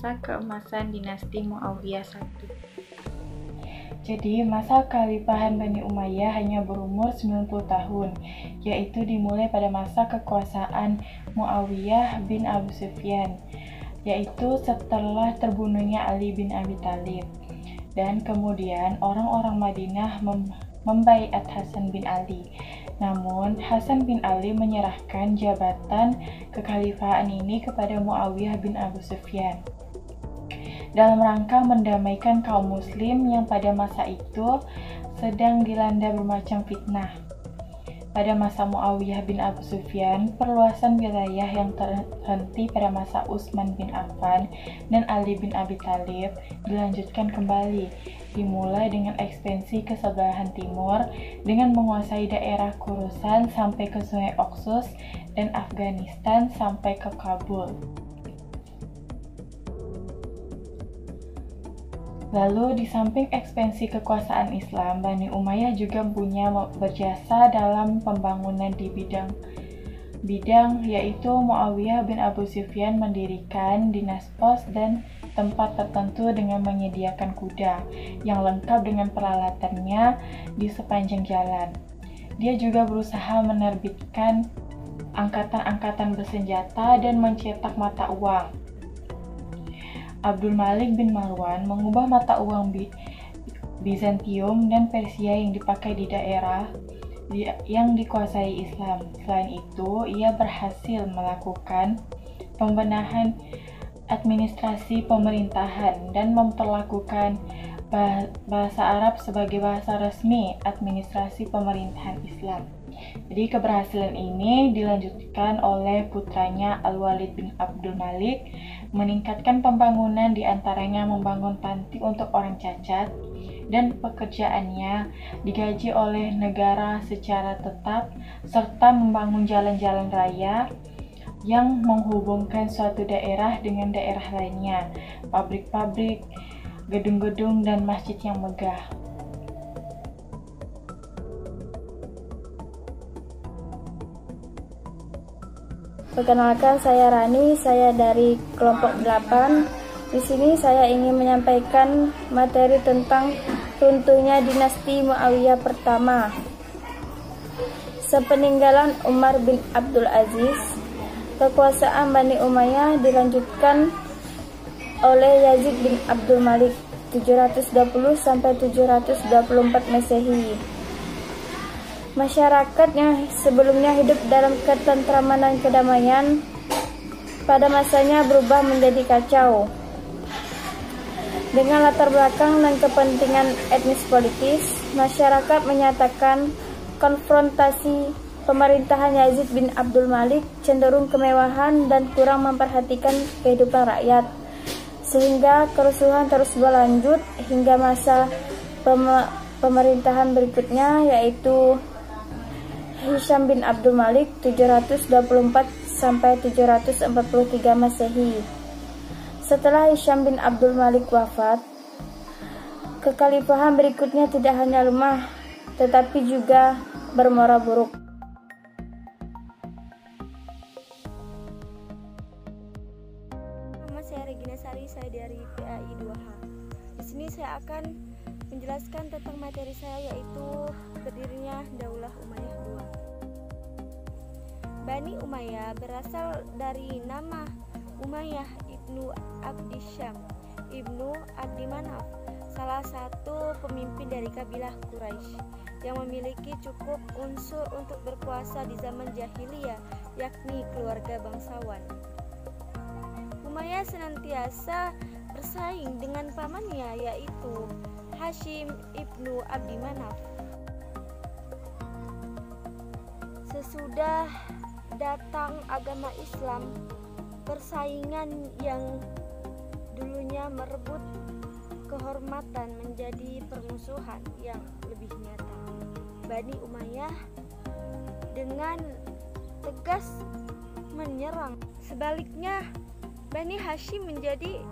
masa keemasan dinasti Muawiyah I. Jadi, masa kekhalifahan Bani Umayyah hanya berumur 90 tahun, yaitu dimulai pada masa kekuasaan Muawiyah bin Abu Sufyan, yaitu setelah terbunuhnya Ali bin Abi Thalib. Dan kemudian orang-orang Madinah membaiat Hasan bin Ali. Namun, Hasan bin Ali menyerahkan jabatan kekhalifahan ini kepada Muawiyah bin Abu Sufyan dalam rangka mendamaikan kaum muslim yang pada masa itu sedang dilanda bermacam fitnah. Pada masa Muawiyah bin Abu Sufyan, perluasan wilayah yang terhenti pada masa Utsman bin Affan dan Ali bin Abi Thalib dilanjutkan kembali, dimulai dengan ekspansi ke sebelahan timur dengan menguasai daerah Khorasan sampai ke Sungai Oxus dan Afghanistan sampai ke Kabul. Lalu, di samping ekspansi kekuasaan Islam, Bani Umayyah juga punya berjasa dalam pembangunan di bidang yaitu Muawiyah bin Abu Sufyan mendirikan dinas pos dan tempat tertentu dengan menyediakan kuda yang lengkap dengan peralatannya di sepanjang jalan. Dia juga berusaha menerbitkan angkatan-angkatan bersenjata dan mencetak mata uang. Abdul Malik bin Marwan mengubah mata uang Bizantium dan Persia yang dipakai di daerah yang dikuasai Islam. Selain itu, ia berhasil melakukan pembenahan administrasi pemerintahan dan memperlakukan bahasa Arab sebagai bahasa resmi administrasi pemerintahan Islam. Jadi keberhasilan ini dilanjutkan oleh putranya Al-Walid bin Abdul Malik, meningkatkan pembangunan diantaranya membangun panti untuk orang cacat, dan pekerjaannya digaji oleh negara secara tetap, serta membangun jalan-jalan raya yang menghubungkan suatu daerah dengan daerah lainnya, pabrik-pabrik, gedung-gedung, dan masjid yang megah. Perkenalkan, saya Rani, saya dari kelompok 8. Di sini saya ingin menyampaikan materi tentang runtuhnya dinasti Muawiyah pertama. Sepeninggalan Umar bin Abdul Aziz, kekuasaan Bani Umayyah dilanjutkan oleh Yazid bin Abdul Malik 720 sampai 724 Masehi. Masyarakat yang sebelumnya hidup dalam ketentraman dan kedamaian pada masanya berubah menjadi kacau. Dengan latar belakang dan kepentingan etnis politis, masyarakat menyatakan konfrontasi pemerintahan Yazid bin Abdul Malik cenderung kemewahan dan kurang memperhatikan kehidupan rakyat, sehingga kerusuhan terus berlanjut hingga masa pemerintahan berikutnya, yaitu Hisham bin Abdul Malik 724 sampai 743 Masehi. Setelah Hisham bin Abdul Malik wafat, kekhalifahan berikutnya tidak hanya lemah, tetapi juga bermuara buruk. Nama saya Regina Sari, saya dari PAI 2H. Di sini saya akan menjelaskan tentang materi saya, yaitu berdirinya Daulah Umayyah II. Bani Umayyah berasal dari nama Umayyah ibnu Abdi Syam ibnu Abdi Manaf, salah satu pemimpin dari kabilah Quraisy yang memiliki cukup unsur untuk berkuasa di zaman jahiliyah, yakni keluarga bangsawan. Umayyah senantiasa bersaing dengan pamannya, yaitu Hashim ibnu Abdi Manaf. Sesudah datang agama Islam, persaingan yang dulunya merebut kehormatan menjadi permusuhan yang lebih nyata. Bani Umayyah dengan tegas menyerang. Sebaliknya, Bani Hashim menjadi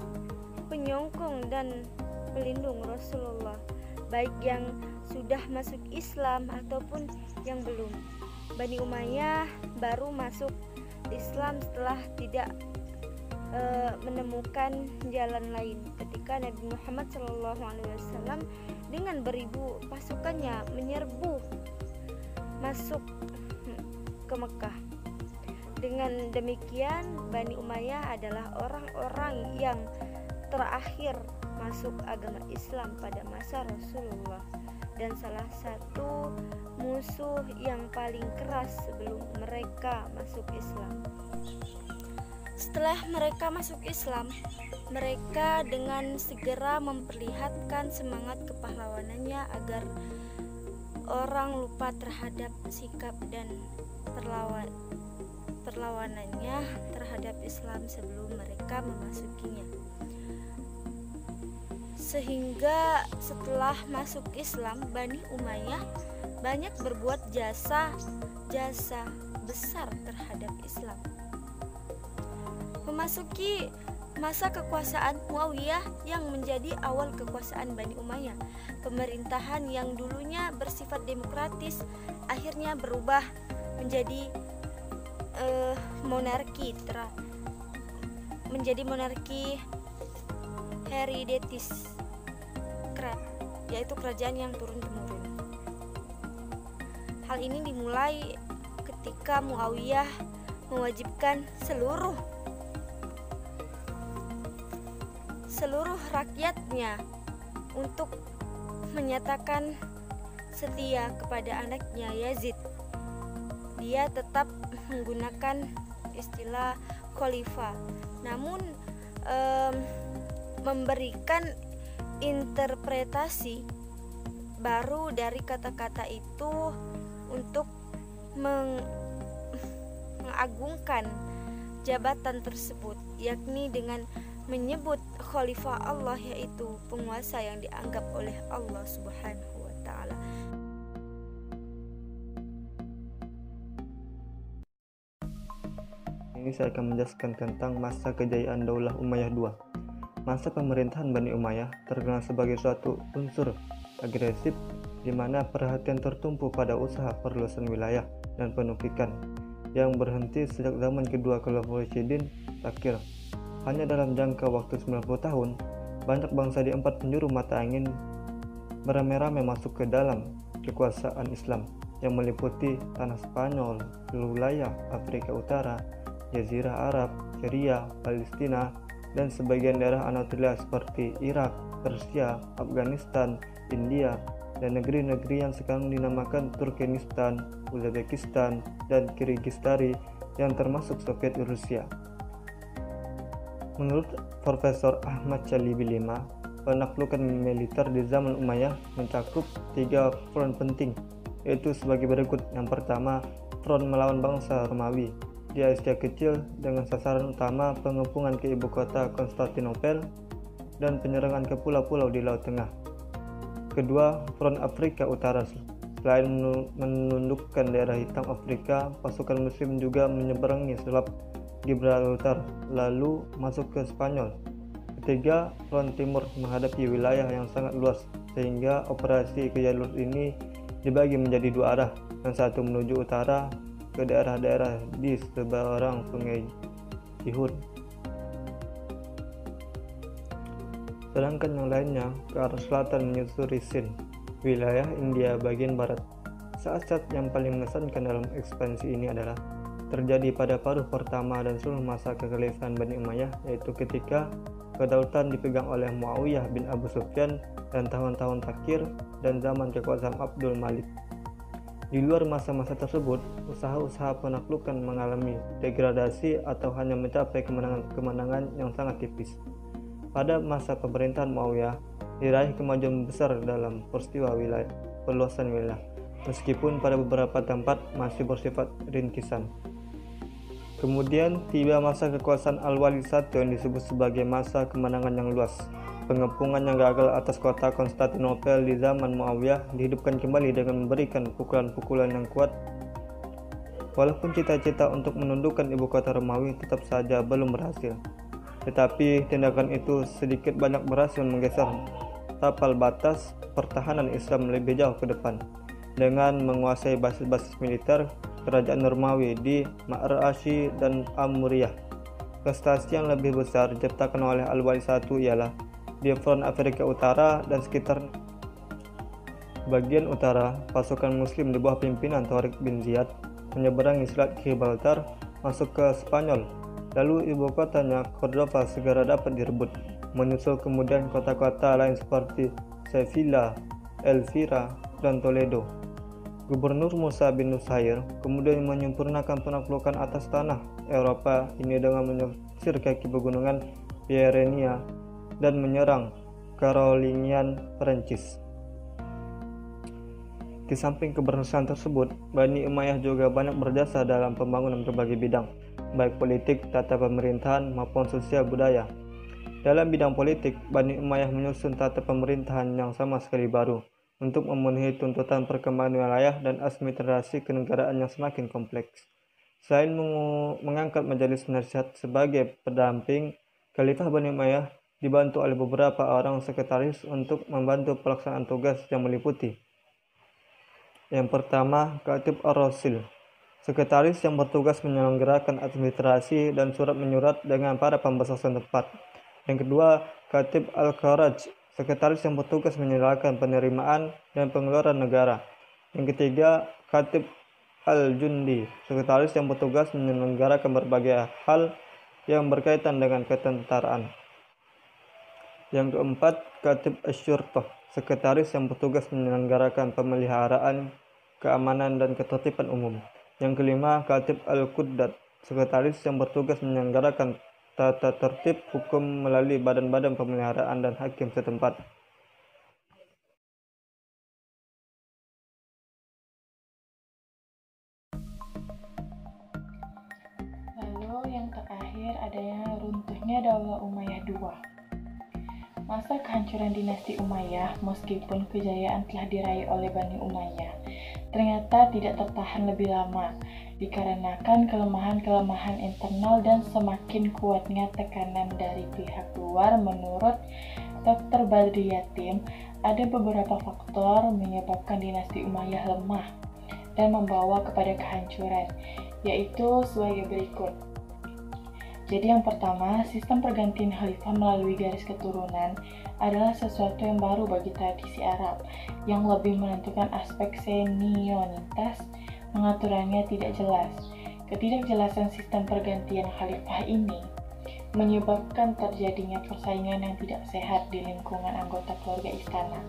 penyokong dan pelindung Rasulullah, baik yang sudah masuk Islam ataupun yang belum. Bani Umayyah baru masuk Islam setelah tidak menemukan jalan lain ketika Nabi Muhammad SAW dengan beribu pasukannya menyerbu masuk ke Mekah. Dengan demikian, Bani Umayyah adalah orang-orang yang terakhir masuk agama Islam pada masa Rasulullah dan salah satu musuh yang paling keras sebelum mereka masuk Islam. Setelah mereka masuk Islam, mereka dengan segera memperlihatkan semangat kepahlawanannya agar orang lupa terhadap sikap dan perlawanannya terhadap Islam sebelum mereka memasukinya. Sehingga setelah masuk Islam, Bani Umayyah banyak berbuat jasa besar terhadap Islam. Memasuki masa kekuasaan Muawiyah yang menjadi awal kekuasaan Bani Umayyah, pemerintahan yang dulunya bersifat demokratis akhirnya berubah menjadi monarki hereditaris, yaitu kerajaan yang turun-temurun. Hal ini dimulai ketika Muawiyah mewajibkan seluruh rakyatnya untuk menyatakan setia kepada anaknya Yazid. Dia tetap menggunakan istilah khalifah, namun memberikan interpretasi baru dari kata-kata itu untuk mengagungkan jabatan tersebut, yakni dengan menyebut khalifah Allah, yaitu penguasa yang dianggap oleh Allah Subhanahu wa taala. Ini saya akan menjelaskan tentang masa kejayaan Daulah Umayyah II. Masa pemerintahan Bani Umayyah terkenal sebagai suatu unsur agresif di mana perhatian tertumpu pada usaha perluasan wilayah dan penumpukan yang berhenti sejak zaman kedua Khalifah Rasyidin terakhir. Hanya dalam jangka waktu 90 tahun, banyak bangsa di 4 penjuru mata angin beramai-ramai masuk ke dalam kekuasaan Islam yang meliputi tanah Spanyol, wilayah Afrika Utara, Jazirah Arab, Syria, Palestina, dan sebagian daerah Anatolia seperti Irak, Persia, Afghanistan, India, dan negeri-negeri yang sekarang dinamakan Turkmenistan, Uzbekistan, dan Kyrgyzstan yang termasuk Soviet Rusia. Menurut Profesor Ahmad Chalibi V, penaklukan militer di zaman Umayyah mencakup 3 front penting, yaitu sebagai berikut. Yang pertama, front melawan bangsa Romawi di Asia Kecil dengan sasaran utama pengepungan ke ibu kota Konstantinopel dan penyerangan ke pulau-pulau di Laut Tengah. Kedua, front Afrika Utara. Selain menundukkan daerah hitam Afrika, pasukan Muslim juga menyeberangi Selat Gibraltar lalu masuk ke Spanyol. Ketiga, front timur menghadapi wilayah yang sangat luas sehingga operasi ke jalur ini dibagi menjadi 2 arah, yang satu menuju utara ke daerah-daerah di seberang sungai Jihun, sedangkan yang lainnya ke arah selatan menyusuri Sind, wilayah India bagian barat. Saat-saat yang paling mengesankan dalam ekspansi ini adalah terjadi pada paruh pertama dan seluruh masa kekhalifahan Bani Umayyah, yaitu ketika kedaulatan dipegang oleh Muawiyah bin Abu Sufyan dan tahun-tahun terakhir dan zaman kekuasaan Abdul Malik. Di luar masa-masa tersebut, usaha-usaha penaklukan mengalami degradasi atau hanya mencapai kemenangan yang sangat tipis. Pada masa pemerintahan Muawiyah, diraih kemajuan besar dalam peristiwa perluasan wilayah, meskipun pada beberapa tempat masih bersifat rintisan. Kemudian tiba masa kekuasaan Al-Walid I yang disebut sebagai masa kemenangan yang luas. Pengepungan yang gagal atas kota Konstantinopel di zaman Muawiyah dihidupkan kembali dengan memberikan pukulan-pukulan yang kuat. Walaupun cita-cita untuk menundukkan ibu kota Romawi tetap saja belum berhasil, tetapi tindakan itu sedikit banyak berhasil menggeser tapal batas pertahanan Islam lebih jauh ke depan dengan menguasai basis-basis militer kerajaan Romawi di Ma'ar Ashi dan Amuriyah. prestasi yang lebih besar diciptakan oleh Al-Walid I ialah di front Afrika Utara dan sekitar bagian utara. Pasukan Muslim di bawah pimpinan Tariq bin Ziyad menyeberangi Selat Gibraltar masuk ke Spanyol, lalu ibu kotanya Cordova segera dapat direbut. Menyusul kemudian kota-kota lain seperti Sevilla, Elvira, dan Toledo. Gubernur Musa bin Nusair kemudian menyempurnakan penaklukan atas tanah Eropa ini dengan menyisir kaki pegunungan Pyrenea dan menyerang Carolingian Perancis. Di samping keberhasilan tersebut, Bani Umayyah juga banyak berjasa dalam pembangunan berbagai bidang, baik politik, tata pemerintahan, maupun sosial budaya. Dalam bidang politik, Bani Umayyah menyusun tata pemerintahan yang sama sekali baru untuk memenuhi tuntutan perkembangan wilayah dan administrasi kenegaraan yang semakin kompleks. Selain mengangkat majelis nasihat sebagai pendamping, Khalifah Bani Umayyah dibantu oleh beberapa orang sekretaris untuk membantu pelaksanaan tugas yang meliputi: yang pertama, Khatib Ar-Rasil, sekretaris yang bertugas menyelenggarakan administrasi dan surat menyurat dengan para pembesar setempat. Yang kedua, Khatib Al-Kharaj, sekretaris yang bertugas menyelenggarakan penerimaan dan pengeluaran negara. Yang ketiga, Khatib Al-Jundi, sekretaris yang bertugas menyelenggarakan berbagai hal yang berkaitan dengan ketentaraan. Yang keempat, Khatib Asy-Syurtah, sekretaris yang bertugas menyelenggarakan pemeliharaan keamanan dan ketertiban umum. Yang kelima, Khatib Al-Qudat, sekretaris yang bertugas menyelenggarakan tata tertib hukum melalui badan-badan pemeliharaan dan hakim setempat. Lalu yang terakhir adanya runtuhnya Daulah Umayyah II. Masa kehancuran dinasti Umayyah, meskipun kejayaan telah diraih oleh Bani Umayyah, ternyata tidak tertahan lebih lama, dikarenakan kelemahan-kelemahan internal dan semakin kuatnya tekanan dari pihak luar. Menurut Dr. Badri Yatim, ada beberapa faktor menyebabkan dinasti Umayyah lemah dan membawa kepada kehancuran, yaitu sebagai berikut. Jadi yang pertama, sistem pergantian khalifah melalui garis keturunan adalah sesuatu yang baru bagi tradisi Arab, yang lebih menentukan aspek senioritas, pengaturannya tidak jelas. Ketidakjelasan sistem pergantian khalifah ini menyebabkan terjadinya persaingan yang tidak sehat di lingkungan anggota keluarga istana.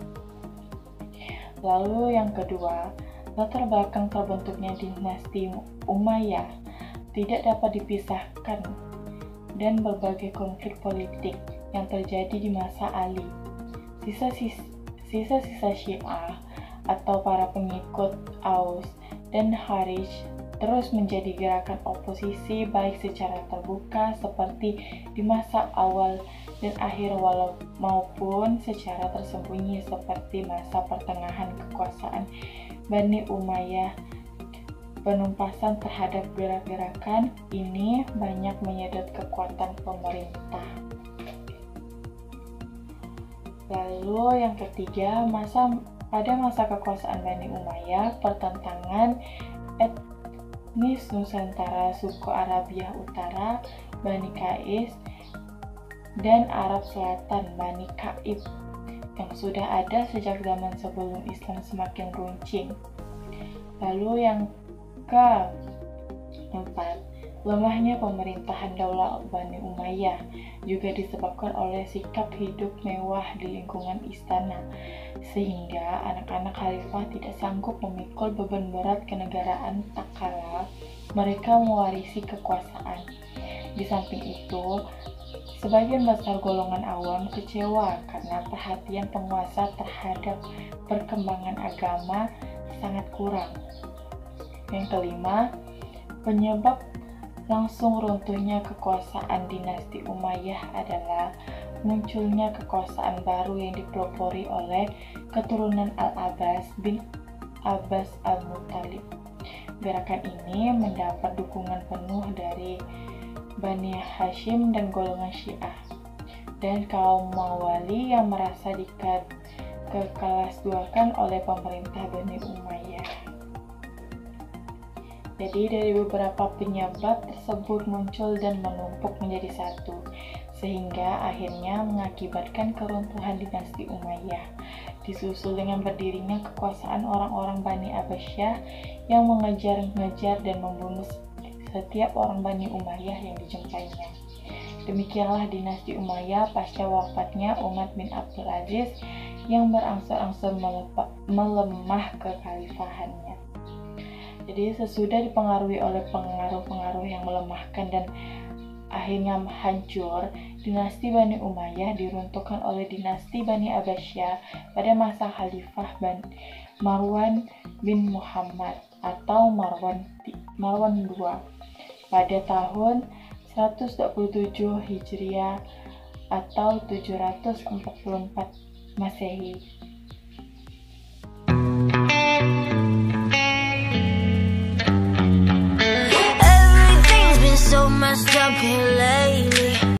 Lalu yang kedua, latar belakang terbentuknya dinasti Umayyah tidak dapat dipisahkan dan berbagai konflik politik yang terjadi di masa Ali. Sisa-sisa Syiah atau para pengikut Aus dan Kharij terus menjadi gerakan oposisi baik secara terbuka seperti di masa awal dan akhir maupun secara tersembunyi seperti masa pertengahan kekuasaan Bani Umayyah. Penumpasan terhadap gerak-gerakan ini banyak menyedot kekuatan pemerintah. Lalu yang ketiga, pada masa kekuasaan Bani Umayyah, pertentangan etnis Nusantara, suku Arabiah Utara, Bani Qais, dan Arab Selatan, Bani Ka'ib, yang sudah ada sejak zaman sebelum Islam semakin runcing. Lalu yang keempat, lemahnya pemerintahan Daulah Bani Umayyah juga disebabkan oleh sikap hidup mewah di lingkungan istana, sehingga anak-anak khalifah tidak sanggup memikul beban berat kenegaraan tak kala mereka mewarisi kekuasaan. Di samping itu, sebagian besar golongan awam kecewa karena perhatian penguasa terhadap perkembangan agama sangat kurang. Yang kelima, penyebab langsung runtuhnya kekuasaan dinasti Umayyah adalah munculnya kekuasaan baru yang dipelopori oleh keturunan Al-Abbas bin Abbas Al-Muttalib. Gerakan ini mendapat dukungan penuh dari Bani Hashim dan golongan Syiah, dan kaum Mawali yang merasa dikekelasduakan oleh pemerintah Bani Umayyah. Jadi dari beberapa penyebab tersebut muncul dan menumpuk menjadi satu, sehingga akhirnya mengakibatkan keruntuhan dinasti Umayyah, disusul dengan berdirinya kekuasaan orang-orang Bani Abbasiyah yang mengejar-ngejar dan membunuh setiap orang Bani Umayyah yang dijumpainya. Demikianlah dinasti Umayyah pasca wafatnya Umar bin Abdul Aziz yang berangsur-angsur melemah kekhalifahannya. Jadi sesudah dipengaruhi oleh pengaruh-pengaruh yang melemahkan dan akhirnya hancur, dinasti Bani Umayyah diruntuhkan oleh dinasti Bani Abbasiyah pada masa Khalifah Marwan bin Muhammad atau Marwan II pada tahun 127 Hijriah atau 744 Masehi. So messed up here